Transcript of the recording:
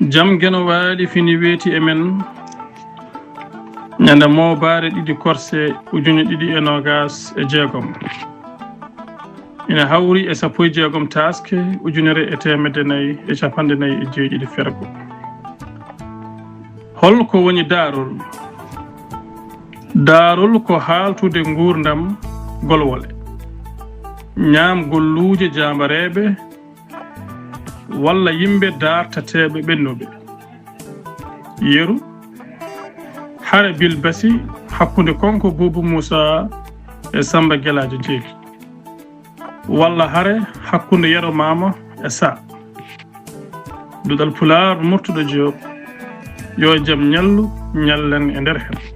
jam geno waali fini weeti emen ñande mowbaare ɗiɗi korse ujune ɗiɗi e nogas e jeegom ina hawri e sappo e jeegom taske ujunere e temedde nayi e capanɗe nayi e jeeɗiɗi fergo holko woni daarol ko haaltude nguurdam golwole ñaam golluuje jambareɓe walla yimɓe dartateɓe ɓennuɓe yeru hare bilbasi hakkunde konko Boubou Moussa e Samba Gueladio Jeegi walla hare hakkunde Yero Mama e Sa Duɗal Pulaar Murtuɗo Diop yo jaam ñallu ñallen e nder hen